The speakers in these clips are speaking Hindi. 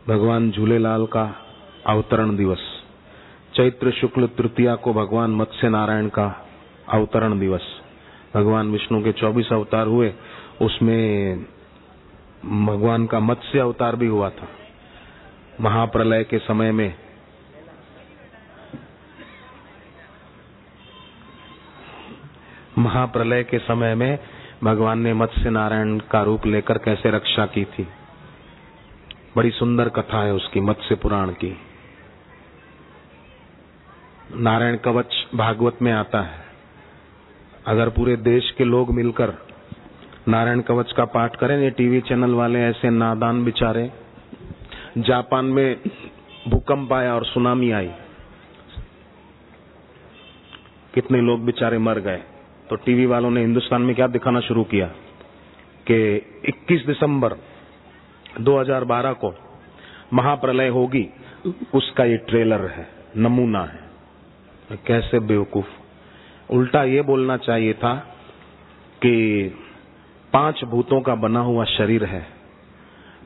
भगवान झूलेलाल का अवतरण दिवस। चैत्र शुक्ल तृतीया को भगवान मत्स्य नारायण का अवतरण दिवस। भगवान विष्णु के 24 अवतार हुए, उसमें भगवान का मत्स्य अवतार भी हुआ था। महाप्रलय के समय में भगवान ने मत्स्य नारायण का रूप लेकर कैसे रक्षा की थी। बड़ी सुंदर कथा है उसकी, मत्स्य पुराण की। नारायण कवच भागवत में आता है। अगर पूरे देश के लोग मिलकर नारायण कवच का पाठ करें, ये टीवी चैनल वाले ऐसे नादान बेचारे, जापान में भूकंप आया और सुनामी आई, कितने लोग बेचारे मर गए। तो टीवी वालों ने हिंदुस्तान में क्या दिखाना शुरू किया कि 21 दिसंबर 2012 को महाप्रलय होगी, उसका ये ट्रेलर है, नमूना है। कैसे बेवकूफ। उल्टा ये बोलना चाहिए था कि 5 भूतों का बना हुआ शरीर है,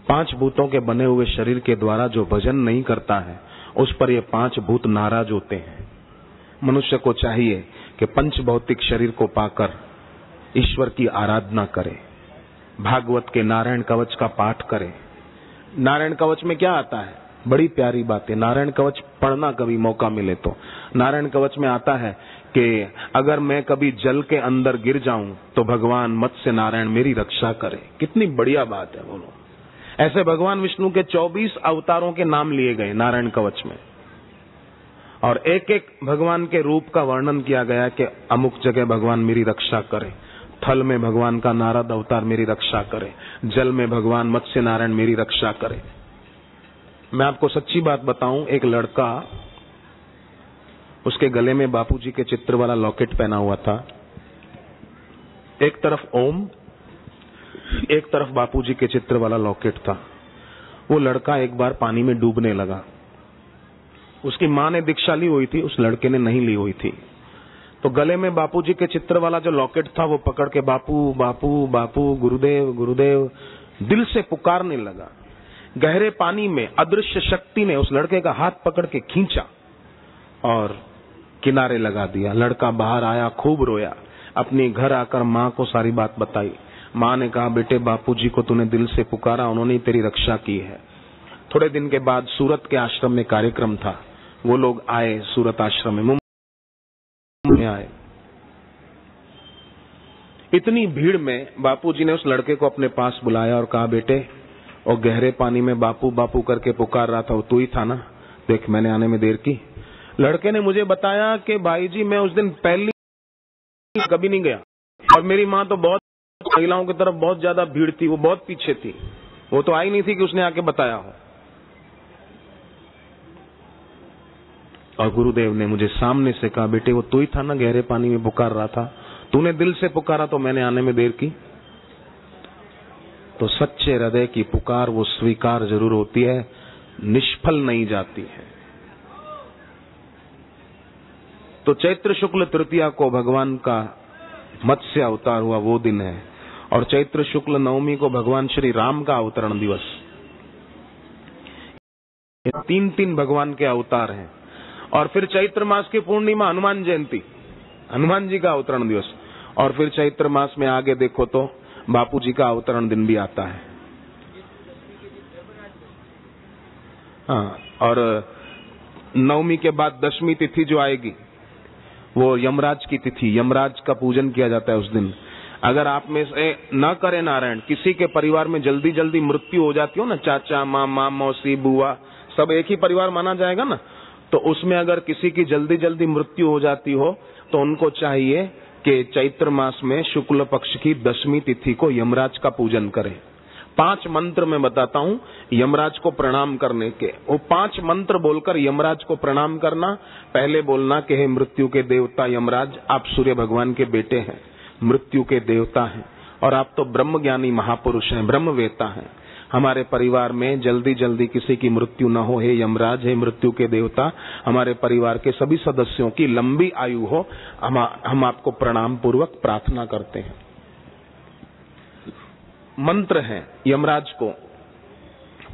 5 भूतों के बने हुए शरीर के द्वारा जो भजन नहीं करता है, उस पर ये 5 भूत नाराज होते हैं। मनुष्य को चाहिए कि पंच भौतिक शरीर को पाकर ईश्वर की आराधना करे, भागवत के नारायण कवच का पाठ करे। नारायण कवच में क्या आता है? बड़ी प्यारी बात है। नारायण कवच पढ़ना कभी मौका मिले तो। नारायण कवच में आता है कि अगर मैं कभी जल के अंदर गिर जाऊं तो भगवान मत्स्य नारायण मेरी रक्षा करे। कितनी बढ़िया बात है, बोलो। ऐसे भगवान विष्णु के 24 अवतारों के नाम लिए गए नारायण कवच में, और एक एक भगवान के रूप का वर्णन किया गया कि अमुक जगह भगवान मेरी रक्षा करे। थल में भगवान का नारद अवतार मेरी रक्षा करे, जल में भगवान मत्स्य नारायण मेरी रक्षा करे। मैं आपको सच्ची बात बताऊं, एक लड़का, उसके गले में बापूजी के चित्र वाला लॉकेट पहना हुआ था। एक तरफ ओम, एक तरफ बापूजी के चित्र वाला लॉकेट था। वो लड़का एक बार पानी में डूबने लगा। उसकी मां ने दीक्षा ली हुई थी, उस लड़के ने नहीं ली हुई थी। तो गले में बापूजी के चित्र वाला जो लॉकेट था वो पकड़ के बापू बापू बापू, गुरुदेव गुरुदेव दिल से पुकारने लगा। गहरे पानी में अदृश्य शक्ति ने उस लड़के का हाथ पकड़ के खींचा और किनारे लगा दिया। लड़का बाहर आया, खूब रोया, अपने घर आकर मां को सारी बात बताई। मां ने कहा, बेटे बापूजी को तूने दिल से पुकारा, उन्होंने तेरी रक्षा की है। थोड़े दिन के बाद सूरत के आश्रम में कार्यक्रम था, वो लोग आए सूरत आश्रम में, मुंबई आए। इतनी भीड़ में बापूजी ने उस लड़के को अपने पास बुलाया और कहा, बेटे और गहरे पानी में बापू बापू करके पुकार रहा था, वो तू ही था ना? देख मैंने आने में देर की। लड़के ने मुझे बताया कि भाई जी मैं उस दिन पहली कभी नहीं गया, और मेरी माँ तो बहुत महिलाओं की तरफ बहुत ज्यादा भीड़ थी, वो बहुत पीछे थी, वो तो आई नहीं थी कि उसने आके बताया हो। और गुरुदेव ने मुझे सामने से कहा, बेटे वो तू ही था ना गहरे पानी में पुकार रहा था, तूने दिल से पुकारा तो मैंने आने में देर की। तो सच्चे हृदय की पुकार वो स्वीकार जरूर होती है, निष्फल नहीं जाती है। तो चैत्र शुक्ल तृतीया को भगवान का मत्स्य अवतार हुआ, वो दिन है। और चैत्र शुक्ल नवमी को भगवान श्री राम का अवतरण दिवस। 3 भगवान के अवतार हैं। और फिर चैत्र मास की पूर्णिमा हनुमान जयंती, हनुमान जी का अवतरण दिवस। और फिर चैत्र मास में आगे देखो तो बापूजी का अवतरण दिन भी आता है। हाँ, और नवमी के बाद दशमी तिथि जो आएगी वो यमराज की तिथि, यमराज का पूजन किया जाता है उस दिन। अगर आप में से न करें नारायण, किसी के परिवार में जल्दी जल्दी मृत्यु हो जाती हो ना, चाचा मामा मौसी बुआ सब एक ही परिवार माना जाएगा ना, तो उसमें अगर किसी की जल्दी जल्दी मृत्यु हो जाती हो तो उनको चाहिए कि चैत्र मास में शुक्ल पक्ष की दशमी तिथि को यमराज का पूजन करें। 5 मंत्र मैं बताता हूँ यमराज को प्रणाम करने के। वो 5 मंत्र बोलकर यमराज को प्रणाम करना। पहले बोलना कि हे मृत्यु के देवता यमराज, आप सूर्य भगवान के बेटे हैं, मृत्यु के देवता हैं, और आप तो ब्रह्म ज्ञानी महापुरुष हैं, ब्रह्मवेता हैं। हमारे परिवार में जल्दी जल्दी किसी की मृत्यु न हो, हे यमराज, हे मृत्यु के देवता, हमारे परिवार के सभी सदस्यों की लंबी आयु हो, हम आपको प्रणाम पूर्वक प्रार्थना करते हैं। मंत्र हैं यमराज को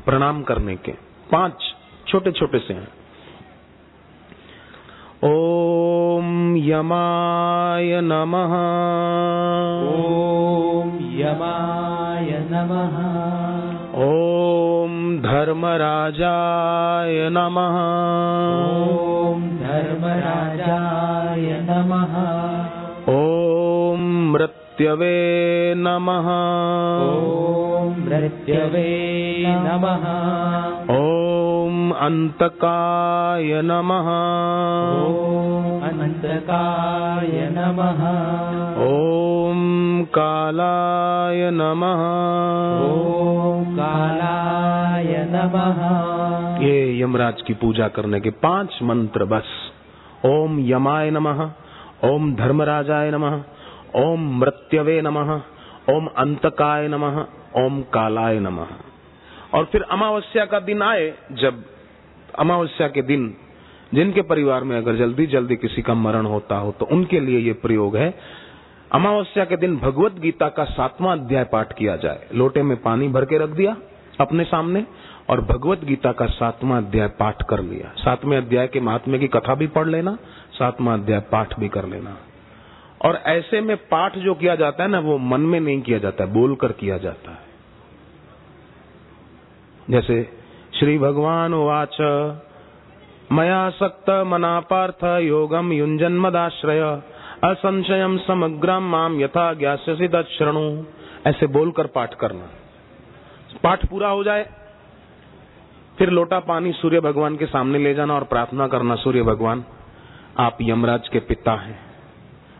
प्रणाम करने के। 5 छोटे छोटे से हैं। ओम यमाय नमः। ओम यमाय नमः। ओम धर्मराजाय नमः। ओम धर्मराजाय नमः। ओम मृत्यवे नमः। ओम मृत्यवे नमः। ओम अंतकाय नमः। ओम अनंतकाय नमः। ओम कालाय नमः। ओम कालाय नमः। ये यमराज की पूजा करने के 5 मंत्र बस। ओम यमाय नमः, ओम धर्मराजाय नमः, ओम मृत्यवे नमः, ओम अंतकाय नमः, ओम कालाय नमः। और फिर अमावस्या का दिन आए, जब अमावस्या के दिन जिनके परिवार में अगर जल्दी जल्दी किसी का मरण होता हो तो उनके लिए ये प्रयोग है। अमावस्या के दिन भगवत गीता का 7वां अध्याय पाठ किया जाए। लोटे में पानी भर के रख दिया अपने सामने और भगवत गीता का 7वां अध्याय पाठ कर लिया। 7वें अध्याय के महात्म्य की कथा भी पढ़ लेना, 7वां अध्याय पाठ भी कर लेना। और ऐसे में पाठ जो किया जाता है ना, वो मन में नहीं किया जाता है, बोलकर किया जाता है। जैसे श्री भगवान उवाच मया सक्त मना पार्थ योगम युञ्जन मदाश्रय असंशयम समग्रम माम यथा ज्ञास्यसि तच्छृणु। ऐसे बोलकर पाठ करना। पाठ पूरा हो जाए फिर लोटा पानी सूर्य भगवान के सामने ले जाना और प्रार्थना करना, सूर्य भगवान आप यमराज के पिता हैं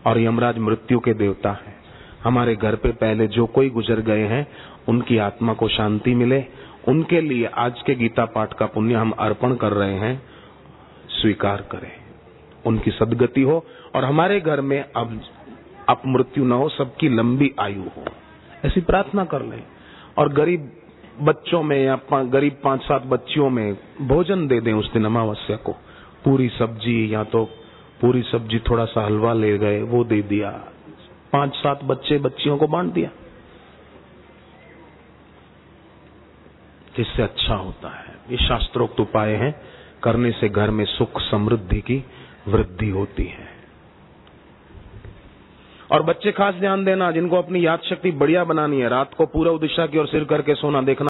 और यमराज मृत्यु के देवता हैं। हमारे घर पे पहले जो कोई गुजर गए हैं उनकी आत्मा को शांति मिले, उनके लिए आज के गीता पाठ का पुण्य हम अर्पण कर रहे हैं, स्वीकार करें, उनकी सद्गति हो और हमारे घर में अब अपमृत्यु न हो, सबकी लंबी आयु हो। ऐसी प्रार्थना कर लें। और गरीब बच्चों में या गरीब 5-7 बच्चियों में भोजन दे दें उस दिन अमावस्या को। पूरी सब्जी या तो पूरी सब्जी थोड़ा सा हलवा ले गए, वो दे दिया। 5-7 बच्चे बच्चियों को बांट दिया, जिससे अच्छा होता है। ये शास्त्रोक्त उपाय हैं, करने से घर में सुख समृद्धि की वृद्धि होती है। और बच्चे खास ध्यान देना, जिनको अपनी याद शक्ति बढ़िया बनानी है, रात को पूर्व दिशा की ओर सिर करके सोना। देखना